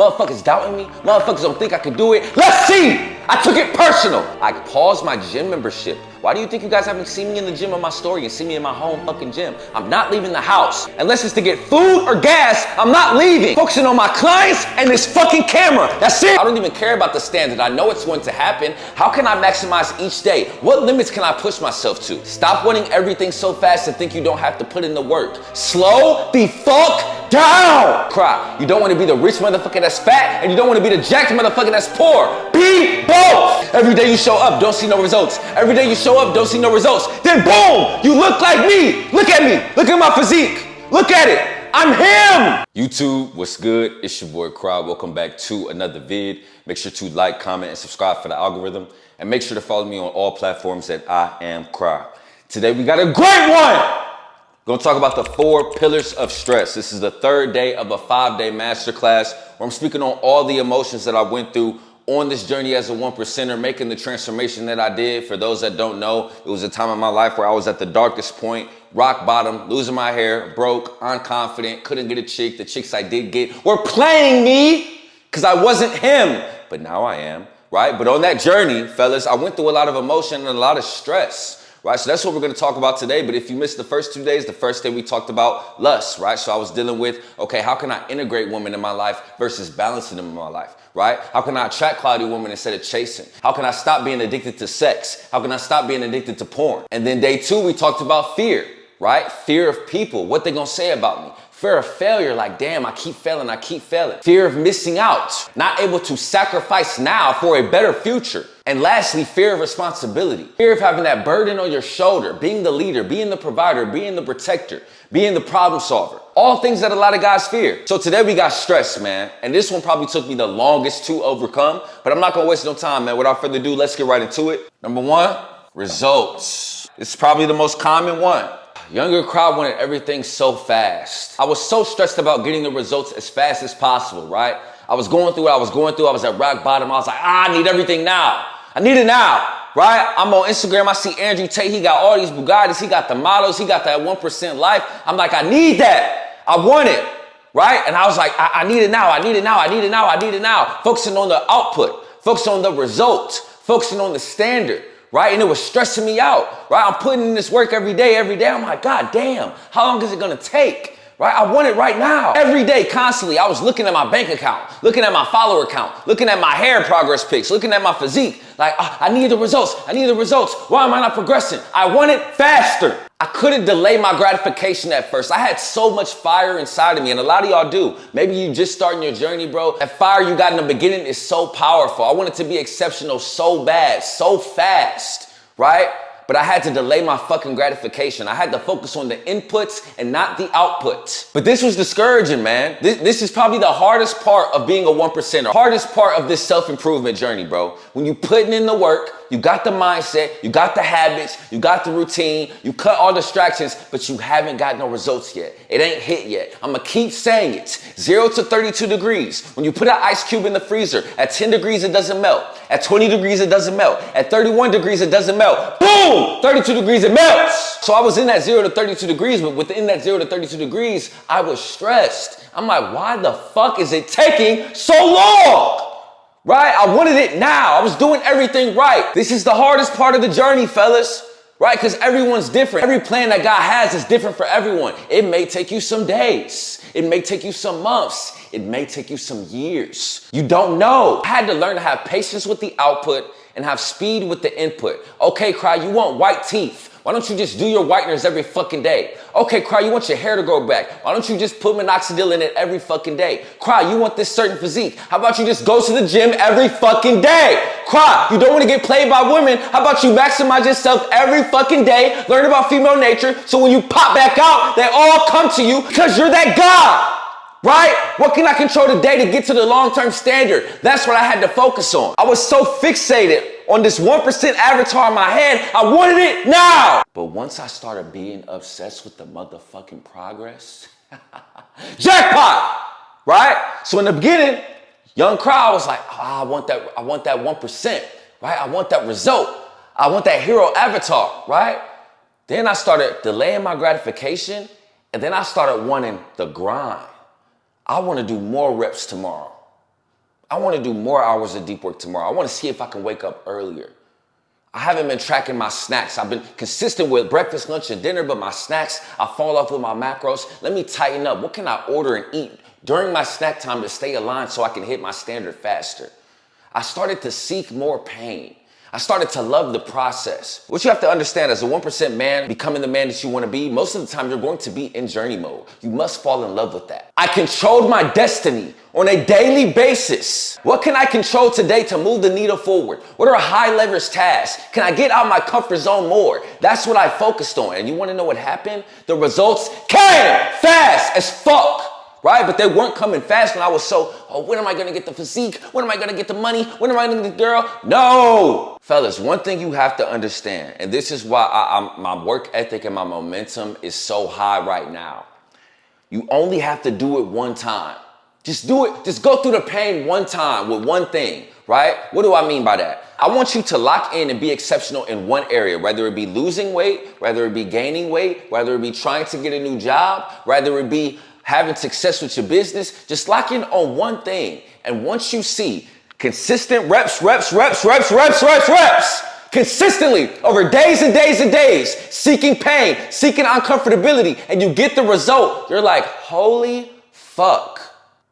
Motherfuckers doubting me. Motherfuckers don't think I can do it. Let's see. I took it personal. I paused my gym membership. Why do you think you guys haven't seen me in the gym on my story and see me in my home fucking gym? I'm not leaving the house. Unless it's to get food or gas, I'm not leaving. Focusing on my clients and this fucking camera. That's it. I don't even care about the standard. I know it's going to happen. How can I maximize each day? What limits can I push myself to? Stop wanting everything so fast and think you don't have to put in the work. Slow the fuck down. Cry. You don't want to be the rich motherfucker that's fat, and you don't want to be the jacked motherfucker that's poor. Be both. Every day you show up, don't see no results. Every day you show up, don't see no results. Then boom, you look like me. Look at me. Look at my physique. Look at it. I'm him. YouTube, what's good? It's your boy Cry. Welcome back to another vid. Make sure to like, comment, and subscribe for the algorithm. And make sure to follow me on all platforms at I Am Cry. Today we got a great one. We're gonna talk about the 4 pillars of stress. This is the 3rd day of a 5-day masterclass where I'm speaking on all the emotions that I went through on this journey as a 1%er, making the transformation that I did. For those that don't know, it was a time in my life where I was at the darkest point, rock bottom, losing my hair, broke, unconfident, couldn't get a chick. The chicks I did get were playing me because I wasn't him, but now I am, right? But on that journey, fellas, I went through a lot of emotion and a lot of stress. Right, so that's what we're gonna talk about today. But if you missed the first 2 days, the first day we talked about lust, right? So I was dealing with, okay, how can I integrate women in my life versus balancing them in my life, right? How can I attract quality women instead of chasing? How can I stop being addicted to sex? How can I stop being addicted to porn? And then day 2, we talked about fear, right? Fear of people, what they gonna say about me. Fear of failure, like, damn, I keep failing. Fear of missing out, not able to sacrifice now for a better future. And lastly, fear of responsibility. Fear of having that burden on your shoulder, being the leader, being the provider, being the protector, being the problem solver. All things that a lot of guys fear. So today we got stress, man. And this one probably took me the longest to overcome, but I'm not gonna waste no time, man. Without further ado, let's get right into it. Number 1, results. It's probably the most common one. Younger crowd wanted everything so fast. I was so stressed about getting the results as fast as possible, right? I was going through what I was going through. I was at rock bottom. I was like, I need everything now. I need it now, right? I'm on Instagram. I see Andrew Tate. He got all these Bugattis. He got the models. He got that 1% life. I'm like, I need that. I want it, right? And I was like, I need it now. I need it now. I need it now. I need it now. Focusing on the output, focusing on the results, focusing on the standard. Right? And it was stressing me out, right? I'm putting in this work every day. I'm like, God damn, how long is it gonna take? Right? I want it right now. Every day, constantly, I was looking at my bank account, looking at my follower count, looking at my hair progress pics, looking at my physique. Like, I need the results. I need the results. Why am I not progressing? I want it faster. I couldn't delay my gratification at first. I had so much fire inside of me, and a lot of y'all do. Maybe you just starting your journey, bro. That fire you got in the beginning is so powerful. I want it to be exceptional so bad, so fast, right? But I had to delay my fucking gratification. I had to focus on the inputs and not the outputs. But this was discouraging, man. This is probably the hardest part of being a 1%er. Hardest part of this self-improvement journey, bro. When you putting in the work, you got the mindset, you got the habits, you got the routine, you cut all distractions, but you haven't got no results yet. It ain't hit yet. I'm gonna keep saying it. 0 to 32 degrees. When you put an ice cube in the freezer, at 10 degrees, it doesn't melt. At 20 degrees, it doesn't melt. At 31 degrees, it doesn't melt. Boom! 32 degrees, it melts. So I was in that 0 to 32 degrees, but within that 0 to 32 degrees, I was stressed. I'm like, why the fuck is it taking so long? Right? I wanted it now. I was doing everything right. This is the hardest part of the journey, fellas. Right? Because everyone's different. Every plan that God has is different for everyone. It may take you some days. It may take you some months. It may take you some years. You don't know. I had to learn to have patience with the output and have speed with the input. Okay, Cry, you want white teeth. Why don't you just do your whiteners every fucking day? Okay, Cry, you want your hair to grow back. Why don't you just put minoxidil in it every fucking day? Cry, you want this certain physique. How about you just go to the gym every fucking day? Cry, you don't want to get played by women. How about you maximize yourself every fucking day, learn about female nature, so when you pop back out, they all come to you because you're that guy. Right? What can I control today to get to the long-term standard? That's what I had to focus on. I was so fixated on this 1% avatar in my head, I wanted it now. But once I started being obsessed with the motherfucking progress, jackpot, right? So in the beginning, young crowd was like, I want that 1%, right? I want that result. I want that hero avatar, right? Then I started delaying my gratification, and then I started wanting the grind. I want to do more reps tomorrow. I want to do more hours of deep work tomorrow. I want to see if I can wake up earlier. I haven't been tracking my snacks. I've been consistent with breakfast, lunch, and dinner, but my snacks, I fall off with my macros. Let me tighten up. What can I order and eat during my snack time to stay aligned so I can hit my standard faster? I started to seek more pain. I started to love the process. What you have to understand as a 1% man, becoming the man that you want to be, most of the time you're going to be in journey mode. You must fall in love with that. I controlled my destiny on a daily basis. What can I control today to move the needle forward? What are high leverage tasks? Can I get out my comfort zone more? That's what I focused on. And you want to know what happened? The results came fast as fuck. Right? But they weren't coming fast when I was when am I going to get the physique? When am I going to get the money? When am I going to get the girl? No! Fellas, one thing you have to understand, and this is why my work ethic and my momentum is so high right now. You only have to do it one time. Just do it. Just go through the pain one time with one thing, right? What do I mean by that? I want you to lock in and be exceptional in one area, whether it be losing weight, whether it be gaining weight, whether it be trying to get a new job, whether it be having success with your business. Just lock in on one thing. And once you see consistent reps, consistently over days and days and days, seeking pain, seeking uncomfortability, and you get the result, you're like, holy fuck,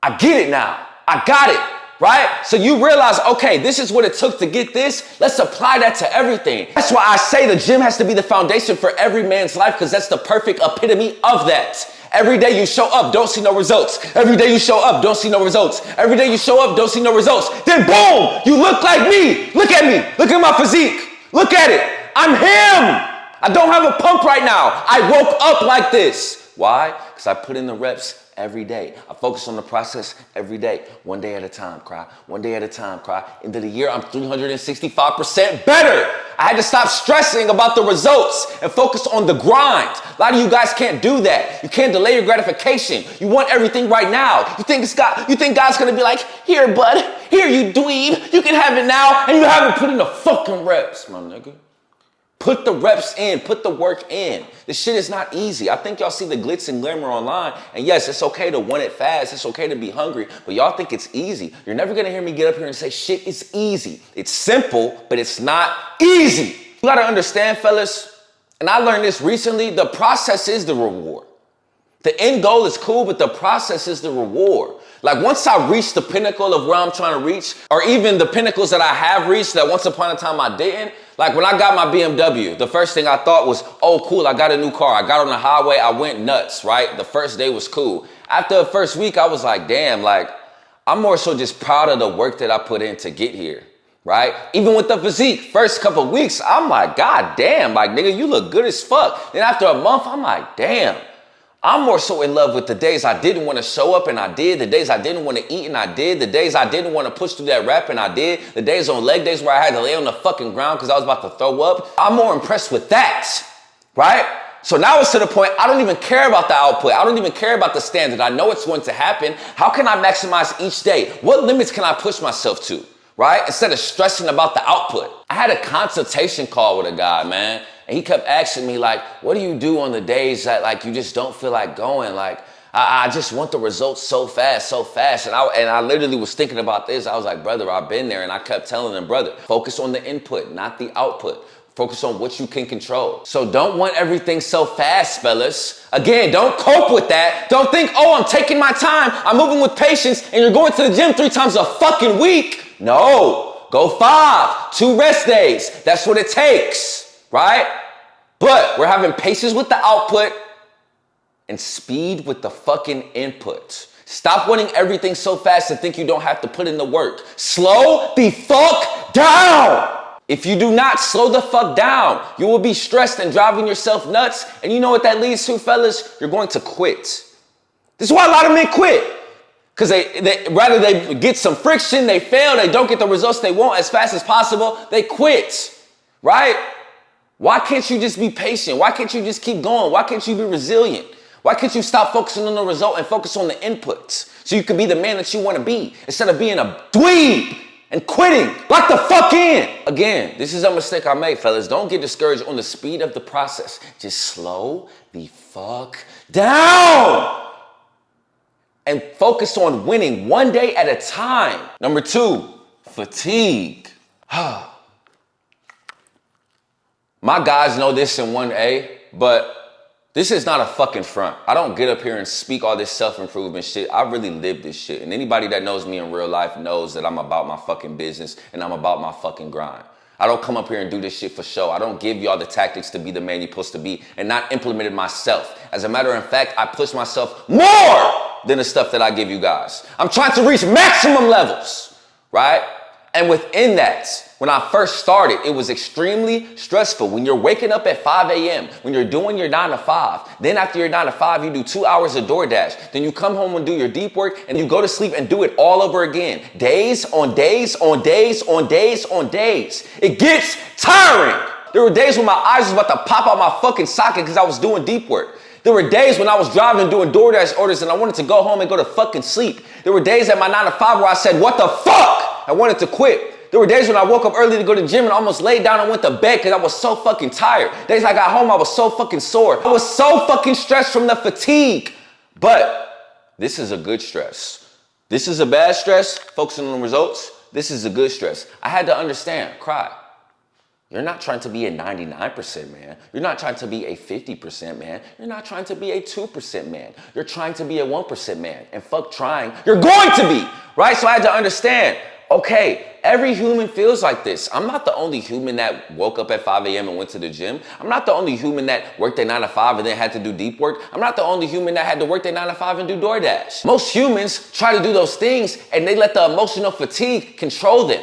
I get it now. I got it, right? So you realize, okay, this is what it took to get this. Let's apply that to everything. That's why I say the gym has to be the foundation for every man's life, because that's the perfect epitome of that. Every day you show up, don't see no results. Every day you show up, don't see no results. Every day you show up, don't see no results. Then boom, you look like me. Look at me. Look at my physique. Look at it. I'm him. I don't have a pump right now. I woke up like this. Why? Because I put in the reps every day. I focus on the process every day. One day at a time, cry. One day at a time, cry. End of the year, I'm 365% better. I had to stop stressing about the results and focus on the grind. A lot of you guys can't do that. You can't delay your gratification. You want everything right now. You think God's gonna be like, here, bud, here, you dweeb, you can have it now, and you haven't put in the fucking reps, my nigga. Put the reps in, put the work in. This shit is not easy. I think y'all see the glitz and glamour online. And yes, it's okay to want it fast. It's okay to be hungry, but y'all think it's easy. You're never gonna hear me get up here and say shit is easy. It's simple, but it's not easy. You gotta understand, fellas, and I learned this recently, the process is the reward. The end goal is cool, but the process is the reward. Like once I reach the pinnacle of where I'm trying to reach, or even the pinnacles that I have reached that once upon a time I didn't, like when I got my BMW, the first thing I thought was, oh cool, I got a new car. I got on the highway, I went nuts, right? The first day was cool. After the first week, I was like, damn, like I'm more so just proud of the work that I put in to get here, right? Even with the physique, first couple of weeks, I'm like, god damn, like nigga, you look good as fuck. Then after a month, I'm like, damn. I'm more so in love with the days I didn't want to show up and I did, the days I didn't want to eat and I did, the days I didn't want to push through that rep and I did, the days on leg days where I had to lay on the fucking ground because I was about to throw up. I'm more impressed with that, right? So now it's to the point, I don't even care about the output. I don't even care about the standard. I know it's going to happen. How can I maximize each day? What limits can I push myself to, right? Instead of stressing about the output. I had a consultation call with a guy, man. And he kept asking me, like, what do you do on the days that, like, you just don't feel like going? Like, I just want the results so fast. And I literally was thinking about this. I was like, brother, I've been there. And I kept telling him, brother, focus on the input, not the output. Focus on what you can control. So don't want everything so fast, fellas. Again, don't cope with that. Don't think, oh, I'm taking my time. I'm moving with patience. And you're going to the gym 3 times a fucking week. No, go 5, 2 rest days. That's what it takes. Right? But we're having patience with the output and speed with the fucking input. Stop wanting everything so fast and think you don't have to put in the work. Slow the fuck down. If you do not slow the fuck down, you will be stressed and driving yourself nuts. And you know what that leads to, fellas? You're going to quit. This is why a lot of men quit. Because rather they get some friction, they fail, they don't get the results they want as fast as possible, they quit. Right? Why can't you just be patient? Why can't you just keep going? Why can't you be resilient? Why can't you stop focusing on the result and focus on the inputs so you can be the man that you want to be instead of being a dweeb and quitting? Lock the fuck in. Again, this is a mistake I made, fellas. Don't get discouraged on the speed of the process. Just slow the fuck down. and focus on winning one day at a time. Number 2, fatigue. My guys know this in 1A, but this is not a fucking front. I don't get up here and speak all this self-improvement shit. I really live this shit. And anybody that knows me in real life knows that I'm about my fucking business and I'm about my fucking grind. I don't come up here and do this shit for show. I don't give y'all the tactics to be the man you're supposed to be and not implement it myself. As a matter of fact, I push myself more than the stuff that I give you guys. I'm trying to reach maximum levels, right? And within that, when I first started, it was extremely stressful. When you're waking up at 5 a.m., when you're doing your 9 to 5, then after your 9 to 5, you do 2 hours of DoorDash. Then you come home and do your deep work and you go to sleep and do it all over again. Days on days on days on days on days. It gets tiring. There were days when my eyes was about to pop out my fucking socket because I was doing deep work. There were days when I was driving and doing DoorDash orders and I wanted to go home and go to fucking sleep. There were days at my 9 to 5 where I said, what the fuck? I wanted to quit. There were days when I woke up early to go to the gym and almost laid down and went to bed because I was so fucking tired. Days I got home, I was so fucking sore. I was so fucking stressed from the fatigue. But this is a good stress. This is a bad stress, focusing on the results. This is a good stress. I had to understand, Cry. You're not trying to be a 99% man. You're not trying to be a 50% man. You're not trying to be a 2% man. You're trying to be a 1% man. And fuck trying, you're going to be, right? So I had to understand, okay, every human feels like this. I'm not the only human that woke up at 5 a.m. and went to the gym. I'm not the only human that worked their 9 to 5 and then had to do deep work. I'm not the only human that had to work their 9 to 5 and do DoorDash. Most humans try to do those things and they let the emotional fatigue control them.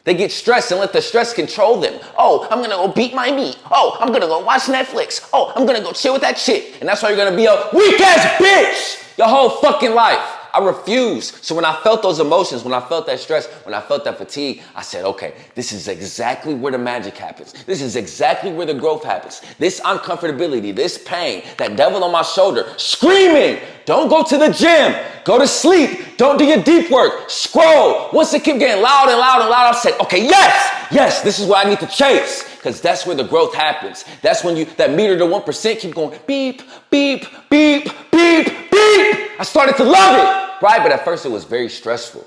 They get stressed and let the stress control them. Oh, I'm gonna go beat my meat. Oh, I'm gonna go watch Netflix. Oh, I'm gonna go chill with that chick. And that's why you're gonna be a weak ass bitch your whole fucking life. I refuse. So when I felt those emotions, when I felt that stress, when I felt that fatigue, I said, okay, this is exactly where the magic happens. This is exactly where the growth happens. This uncomfortability, this pain, that devil on my shoulder screaming, don't go to the gym, go to sleep, don't do your deep work, scroll. Once it kept getting loud and loud and loud, I said, okay, yes, this is what I need to chase. Because that's where the growth happens. That's when that meter to 1% keep going beep, beep, beep, beep, beep. I started to love it, right? But at first it was very stressful,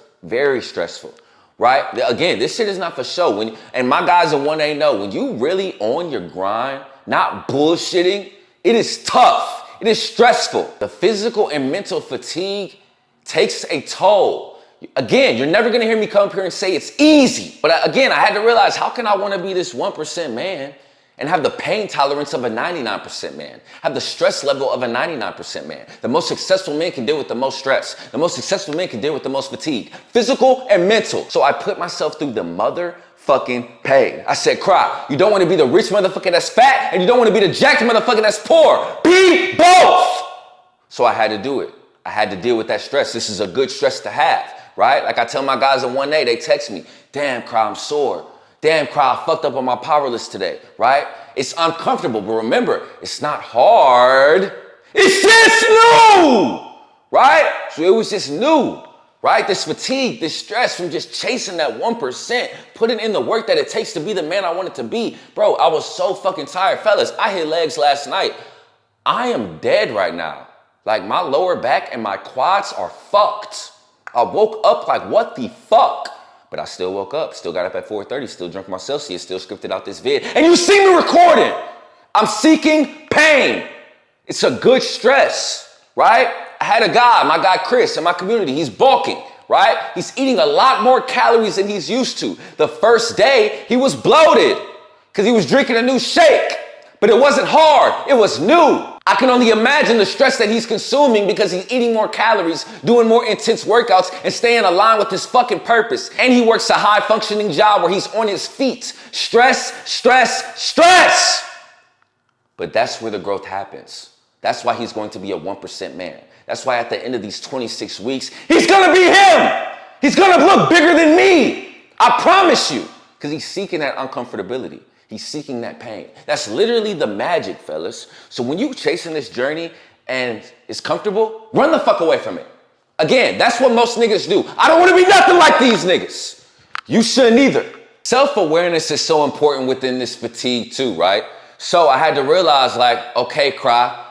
right? Again, this shit is not for show. And my guys in 1A know, when you really on your grind, not bullshitting, it is tough. It is stressful. The physical and mental fatigue takes a toll. Again, you're never gonna hear me come up here and say it's easy. But again, I had to realize, how can I wanna be this 1% man and have the pain tolerance of a 99% man, have the stress level of a 99% man? The most successful man can deal with the most stress. The most successful man can deal with the most fatigue, physical and mental. So I put myself through the motherfucking pain. I said, Cry, you don't wanna be the rich motherfucker that's fat, and you don't wanna be the jacked motherfucker that's poor. Be both. So I had to do it. I had to deal with that stress. This is a good stress to have. Right? Like I tell my guys in 1A, they text me, damn, Cry, I'm sore. Damn, Cry, I fucked up on my power list today, right? It's uncomfortable, but remember, it's not hard. It's just new, right? So it was just new, right? This fatigue, this stress from just chasing that 1%, putting in the work that it takes to be the man I wanted to be. Bro, I was so fucking tired. Fellas, I hit legs last night. I am dead right now. Like my lower back and my quads are fucked. I woke up like, what the fuck? But I still woke up, still got up at 4:30, still drank my Celsius, still scripted out this vid. And you see me recording. I'm seeking pain. It's a good stress, right? I had a guy, my guy Chris, in my community. He's bulking, right? He's eating a lot more calories than he's used to. The first day, he was bloated because he was drinking a new shake. But it wasn't hard, it was new. I can only imagine the stress that he's consuming because he's eating more calories, doing more intense workouts, and staying aligned with his fucking purpose. And he works a high functioning job where he's on his feet. Stress, stress, stress. But that's where the growth happens. That's why he's going to be a 1% man. That's why at the end of these 26 weeks, he's gonna be him. He's gonna look bigger than me. I promise you. Because he's seeking that uncomfortability. He's seeking that pain. That's literally the magic, fellas. So when you chasing this journey and it's comfortable, run the fuck away from it. Again, that's what most niggas do. I don't want to be nothing like these niggas. You shouldn't either. Self-awareness is so important within this fatigue too, right? So I had to realize like, okay, Cry,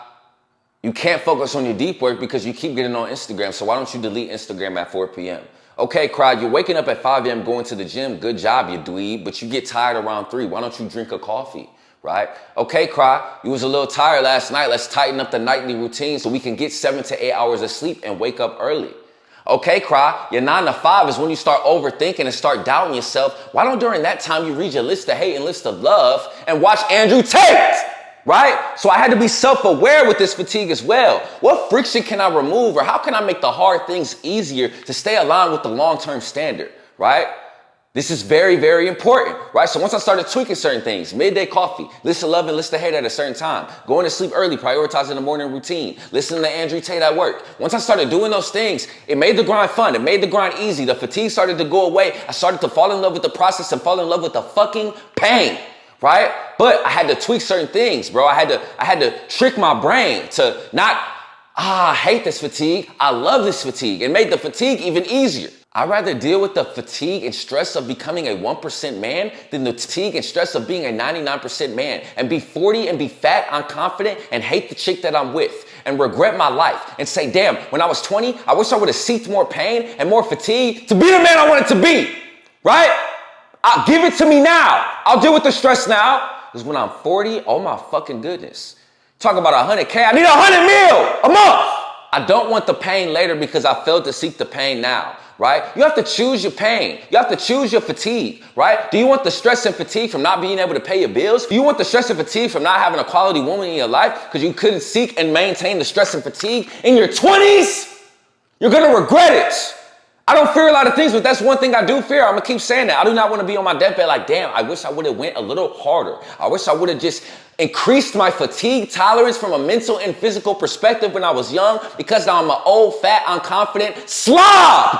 You can't focus on your deep work because you keep getting on Instagram. So why don't you delete Instagram at 4 p.m.? Okay, crowd, you're waking up at 5 a.m. going to the gym. Good job, you dweeb. But you get tired around 3. Why don't you drink a coffee, right? Okay, crowd, you was a little tired last night. Let's tighten up the nightly routine so we can get 7 to 8 hours of sleep and wake up early. Okay, crowd, your 9 to 5 is when you start overthinking and start doubting yourself. Why don't during that time you read your list of hate and list of love and watch Andrew Tate? Right? So I had to be self-aware with this fatigue as well. What friction can I remove, or how can I make the hard things easier to stay aligned with the long-term standard, right? This is very, very important, right? So once I started tweaking certain things, midday coffee, list of love and list of hate at a certain time, going to sleep early, prioritizing the morning routine, listening to Andrew Tate at work. Once I started doing those things, it made the grind fun. It made the grind easy. The fatigue started to go away. I started to fall in love with the process and fall in love with the fucking pain. Right? But I had to tweak certain things, bro. I had to trick my brain to not, I hate this fatigue. I love this fatigue, and made the fatigue even easier. I'd rather deal with the fatigue and stress of becoming a 1% man than the fatigue and stress of being a 99% man, and be 40 and be fat, unconfident, and hate the chick that I'm with, and regret my life and say, damn, when I was 20, I wish I would have seeked more pain and more fatigue to be the man I wanted to be, right? I'll give it to me now. I'll deal with the stress now. Because when I'm 40, oh my fucking goodness. Talk about 100K, I need 100 mil a month. I don't want the pain later because I failed to seek the pain now, right? You have to choose your pain. You have to choose your fatigue, right? Do you want the stress and fatigue from not being able to pay your bills? Do you want the stress and fatigue from not having a quality woman in your life because you couldn't seek and maintain the stress and fatigue in your 20s? You're going to regret it. I don't fear a lot of things, but that's one thing I do fear. I'm gonna keep saying that. I do not want to be on my deathbed like, damn, I wish I would have went a little harder. I wish I would have just increased my fatigue tolerance from a mental and physical perspective when I was young, because now I'm an old, fat, unconfident slob.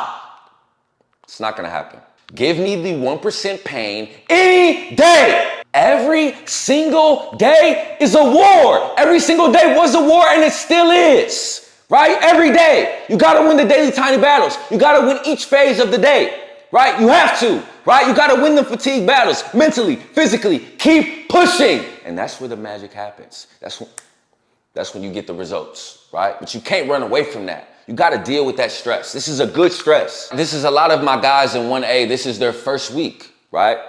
It's not gonna happen. Give me the 1% pain any day. Every single day is a war. Every single day was a war, and it still is. Right? Every day. You got to win the daily tiny battles. You got to win each phase of the day. Right? You have to. Right? You got to win the fatigue battles mentally, physically. Keep pushing. And that's where the magic happens. That's when you get the results. Right? But you can't run away from that. You got to deal with that stress. This is a good stress. This is a lot of my guys in 1A. This is their first week. Right?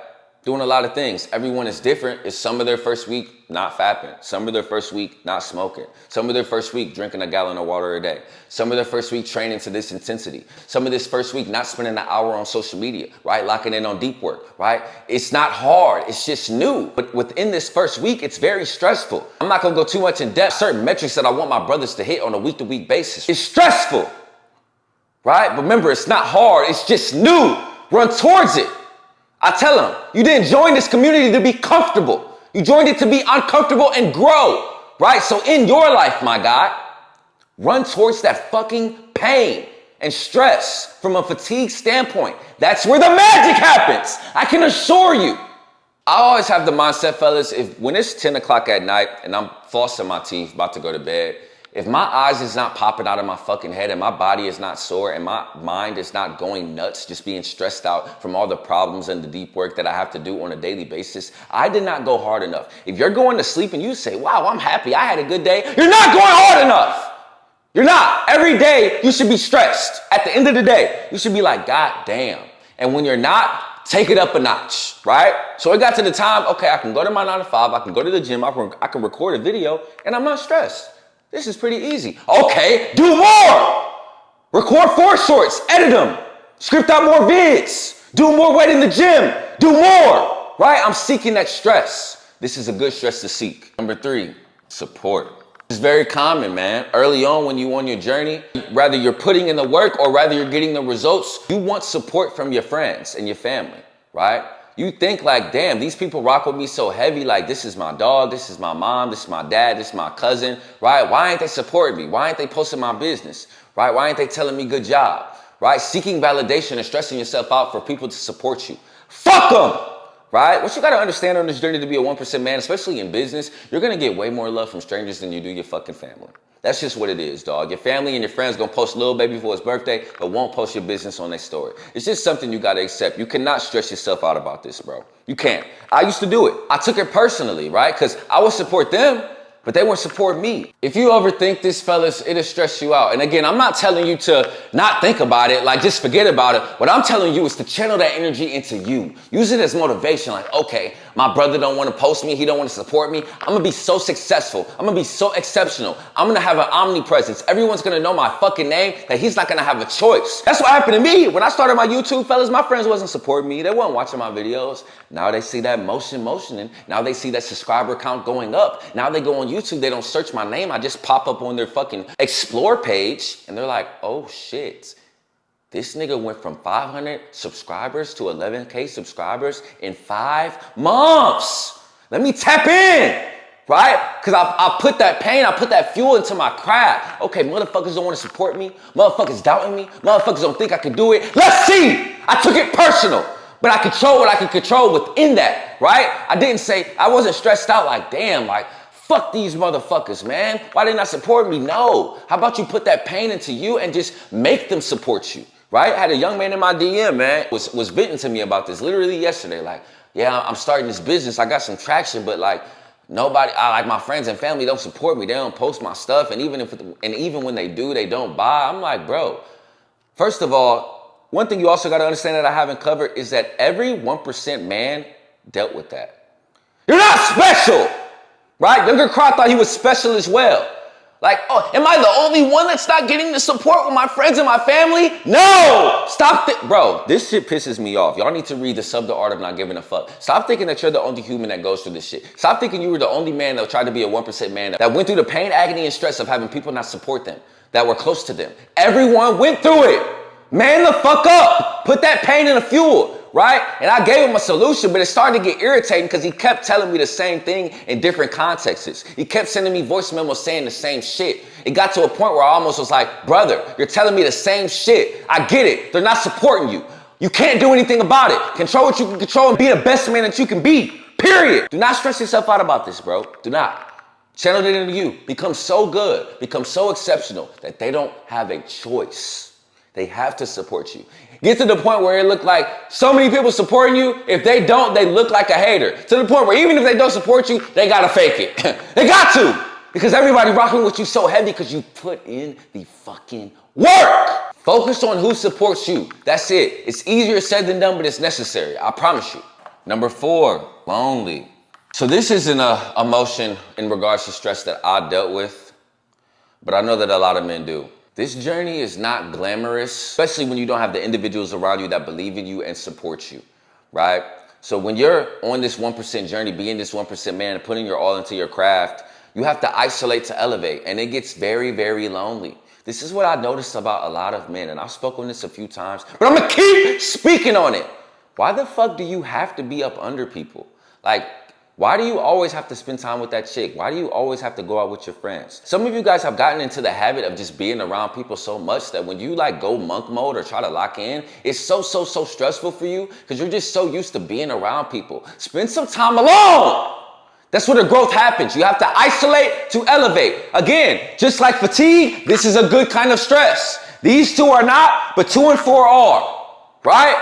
Doing a lot of things. Everyone is different. It's some of their first week not fapping. Some of their first week not smoking. Some of their first week drinking a gallon of water a day. Some of their first week training to this intensity. Some of this first week not spending an hour on social media, right? Locking in on deep work, right? It's not hard. It's just new. But within this first week, it's very stressful. I'm not going to go too much in depth. Certain metrics that I want my brothers to hit on a week-to-week basis. It's stressful, right? But remember, it's not hard. It's just new. Run towards it. I tell them, you didn't join this community to be comfortable. You joined it to be uncomfortable and grow, right? So in your life, my guy, run towards that fucking pain and stress from a fatigue standpoint. That's where the magic happens. I can assure you. I always have the mindset, fellas, when it's 10 o'clock at night and I'm flossing my teeth, about to go to bed, if my eyes is not popping out of my fucking head and my body is not sore and my mind is not going nuts, just being stressed out from all the problems and the deep work that I have to do on a daily basis, I did not go hard enough. If you're going to sleep and you say, wow, I'm happy, I had a good day, you're not going hard enough. You're not. Every day you should be stressed. At the end of the day, you should be like, God damn. And when you're not, take it up a notch, right? So it got to the time, okay, I can go to my 9 to 5, I can go to the gym, I can record a video, and I'm not stressed. This is pretty easy. Okay, do more. Record 4 shorts, edit them, script out more vids, do more weight in the gym, do more, right? I'm seeking that stress. This is a good stress to seek. Number 3, support. It's very common, man. Early on when you're on your journey, whether you're putting in the work or whether you're getting the results, you want support from your friends and your family, right? You think like, damn, these people rock with me so heavy. Like, this is my dog, this is my mom, this is my dad, this is my cousin, right? Why ain't they supporting me? Why ain't they posting my business, right? Why ain't they telling me good job, right? Seeking validation and stressing yourself out for people to support you. Fuck them, right? What you got to understand on this journey to be a 1% man, especially in business, you're going to get way more love from strangers than you do your fucking family. That's just what it is, dog. Your family and your friends gonna post Lil Baby for his birthday, but won't post your business on their story. It's just something you gotta accept. You cannot stress yourself out about this, bro. You can't. I used to do it. I took it personally, right? Because I would support them, but they weren't supporting me. If you overthink this, fellas, it'll stress you out. And again, I'm not telling you to not think about it, like just forget about it. What I'm telling you is to channel that energy into you. Use it as motivation, like, okay, my brother don't want to post me, he don't want to support me. I'm gonna be so successful. I'm gonna be so exceptional. I'm gonna have an omnipresence. Everyone's gonna know my fucking name that he's not gonna have a choice. That's what happened to me. When I started my YouTube, fellas, my friends wasn't supporting me. They weren't watching my videos. Now they see that motioning. Now they see that subscriber count going up. Now they go on YouTube, they don't search my name. I just pop up on their fucking explore page and they're like, oh shit. This nigga went from 500 subscribers to 11K subscribers in 5 months. Let me tap in, right? Because I put that pain, I put that fuel into my craft. Okay, motherfuckers don't want to support me. Motherfuckers doubting me. Motherfuckers don't think I can do it. Let's see. I took it personal, but I control what I can control within that, right? I wasn't stressed out like, damn, like, fuck these motherfuckers, man. Why they not supporting me? No. How about you put that pain into you and just make them support you? Right? I had a young man in my DM, man, was venting to me about this literally yesterday. Like, yeah, I'm starting this business. I got some traction, but like like my friends and family don't support me. They don't post my stuff. And even when they do, they don't buy. I'm like, bro, first of all, one thing you also got to understand that I haven't covered is that every 1% man dealt with that. You're not special, right? Younger Croc thought he was special as well. Like, oh, am I the only one that's not getting the support with my friends and my family? No! Stop bro, this shit pisses me off. Y'all need to read The Art of Not Giving a Fuck. Stop thinking that you're the only human that goes through this shit. Stop thinking you were the only man that tried to be a 1% man that went through the pain, agony, and stress of having people not support them, that were close to them. Everyone went through it. Man the fuck up. Put that pain in the fuel. Right? And I gave him a solution, but it started to get irritating because he kept telling me the same thing in different contexts. He kept sending me voice memos saying the same shit. It got to a point where I almost was like, brother, you're telling me the same shit. I get it. They're not supporting you. You can't do anything about it. Control what you can control and be the best man that you can be. Period. Do not stress yourself out about this, bro. Do not. Channel it into you. Become so good, become so exceptional that they don't have a choice. They have to support you. Get to the point where it look like so many people supporting you. If they don't, they look like a hater. To the point where even if they don't support you, they gotta fake it. They got to. Because everybody rocking with you so heavy because you put in the fucking work. Focus on who supports you. That's it. It's easier said than done, but it's necessary. I promise you. Number 4, lonely. So this isn't a emotion in regards to stress that I dealt with, but I know that a lot of men do. This journey is not glamorous, especially when you don't have the individuals around you that believe in you and support you, right? So when you're on this 1% journey, being this 1% man and putting your all into your craft, you have to isolate to elevate, and it gets very, very lonely. This is what I noticed about a lot of men, and I've spoken on this a few times, but I'm gonna keep speaking on it. Why the fuck do you have to be up under people? Like, why do you always have to spend time with that chick? Why do you always have to go out with your friends? Some of you guys have gotten into the habit of just being around people so much that when you like go monk mode or try to lock in, it's so stressful for you because you're just so used to being around people. Spend some time alone. That's where the growth happens. You have to isolate to elevate. Again, just like fatigue, this is a good kind of stress. These two are not, but 2 and 4 are, right?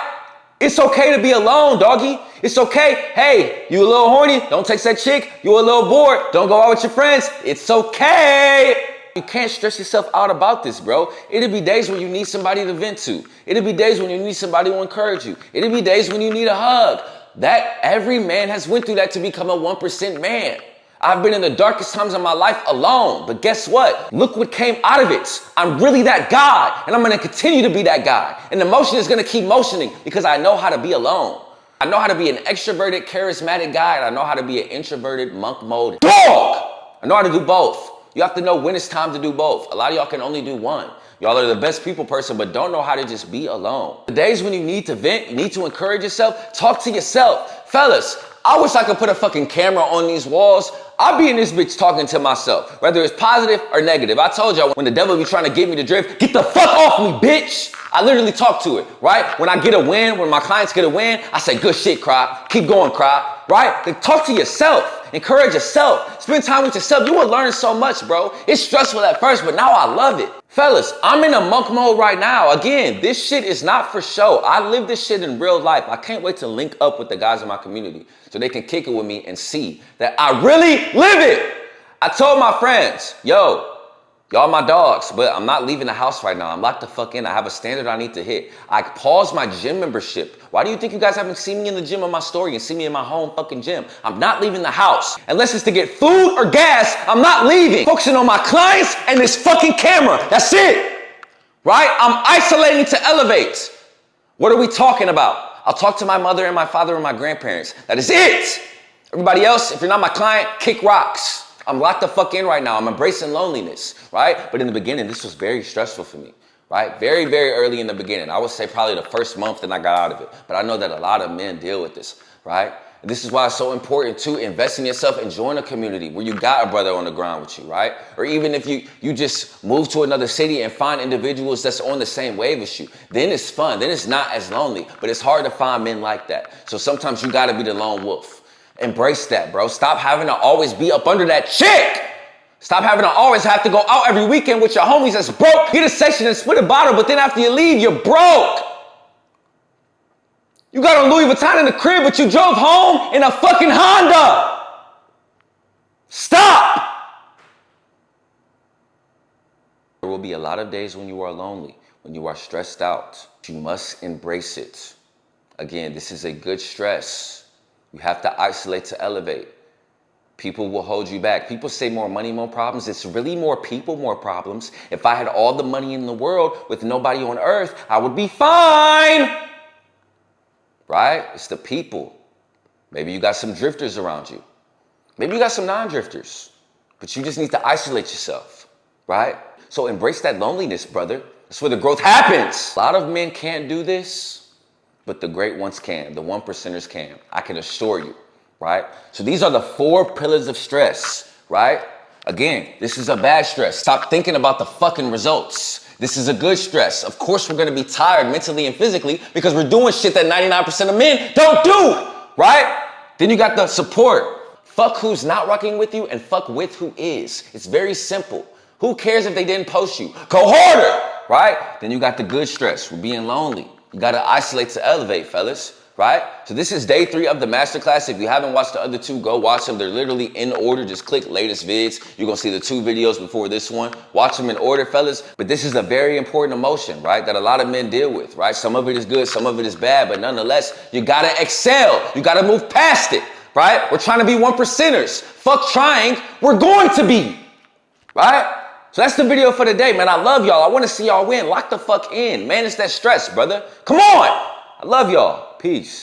It's okay to be alone, doggy. It's okay. Hey, you a little horny? Don't text that chick. You a little bored? Don't go out with your friends. It's okay. You can't stress yourself out about this, bro. It'll be days when you need somebody to vent to. It'll be days when you need somebody to encourage you. It'll be days when you need a hug. That every man has went through that to become a 1% man. I've been in the darkest times of my life alone, but guess what? Look what came out of it. I'm really that guy, and I'm gonna continue to be that guy. And the motion is gonna keep motioning because I know how to be alone. I know how to be an extroverted, charismatic guy, and I know how to be an introverted, monk mode dog. I know how to do both. You have to know when it's time to do both. A lot of y'all can only do one. Y'all are the best people person, but don't know how to just be alone. The days when you need to vent, you need to encourage yourself, talk to yourself. Fellas, I wish I could put a fucking camera on these walls. I'll be in this bitch talking to myself, whether it's positive or negative. I told y'all when the devil be trying to get me to drift, get the fuck off me, bitch. I literally talk to it, right? When I get a win, when my clients get a win, I say, good shit, Crop. Keep going, Crop, right? Then talk to yourself. Encourage yourself. Spend time with yourself. You will learn so much, bro. It's stressful at first, but now I love it. Fellas, I'm in a monk mode right now. Again, this shit is not for show. I live this shit in real life. I can't wait to link up with the guys in my community so they can kick it with me and see that I really live it. I told my friends, yo, y'all my dogs, but I'm not leaving the house right now. I'm locked the fuck in. I have a standard I need to hit. I paused my gym membership. Why do you think you guys haven't seen me in the gym on my story and see me in my home fucking gym? I'm not leaving the house. Unless it's to get food or gas, I'm not leaving. Focusing on my clients and this fucking camera. That's it. Right? I'm isolating to elevate. What are we talking about? I'll talk to my mother and my father and my grandparents. That is it. Everybody else, if you're not my client, kick rocks. I'm locked the fuck in right now. I'm embracing loneliness, right? But in the beginning, this was very stressful for me, right? Very, very early in the beginning. I would say probably the first month that I got out of it. But I know that a lot of men deal with this, right? And this is why it's so important to invest in yourself and join a community where you got a brother on the ground with you, right? Or even if you just move to another city and find individuals that's on the same wave as you, then it's fun. Then it's not as lonely. But it's hard to find men like that. So sometimes you gotta be the lone wolf. Embrace that, bro. Stop having to always be up under that chick. Stop having to always have to go out every weekend with your homies that's broke. Get a section and split a bottle, but then after you leave, you're broke. You got a Louis Vuitton in the crib, but you drove home in a fucking Honda. Stop. There will be a lot of days when you are lonely, when you are stressed out. You must embrace it. Again, this is a good stress. You have to isolate to elevate. People will hold you back. People say more money, more problems. It's really more people, more problems. If I had all the money in the world with nobody on earth, I would be fine. Right? It's the people. Maybe you got some drifters around you. Maybe you got some non-drifters. But you just need to isolate yourself. Right? So embrace that loneliness, brother. That's where the growth happens. A lot of men can't do this. But the great ones can, the 1%ers can. I can assure you, right? So these are the 4 pillars of stress, right? Again, this is a bad stress. Stop thinking about the fucking results. This is a good stress. Of course, we're gonna be tired mentally and physically because we're doing shit that 99% of men don't do, right? Then you got the support. Fuck who's not rocking with you and fuck with who is. It's very simple. Who cares if they didn't post you? Go harder, right? Then you got the good stress. We're being lonely. You gotta isolate to elevate, fellas, right? So this is day 3 of the masterclass. If you haven't watched the other 2, go watch them. They're literally in order. Just click latest vids. You're gonna see the 2 videos before this one. Watch them in order, fellas. But this is a very important emotion, right? That a lot of men deal with, right? Some of it is good, some of it is bad, but nonetheless, you gotta excel. You gotta move past it, right? We're trying to be 1%ers. Fuck trying, we're going to be, right? So that's the video for today, man. I love y'all. I want to see y'all win. Lock the fuck in. Manage that stress, brother. Come on. I love y'all. Peace.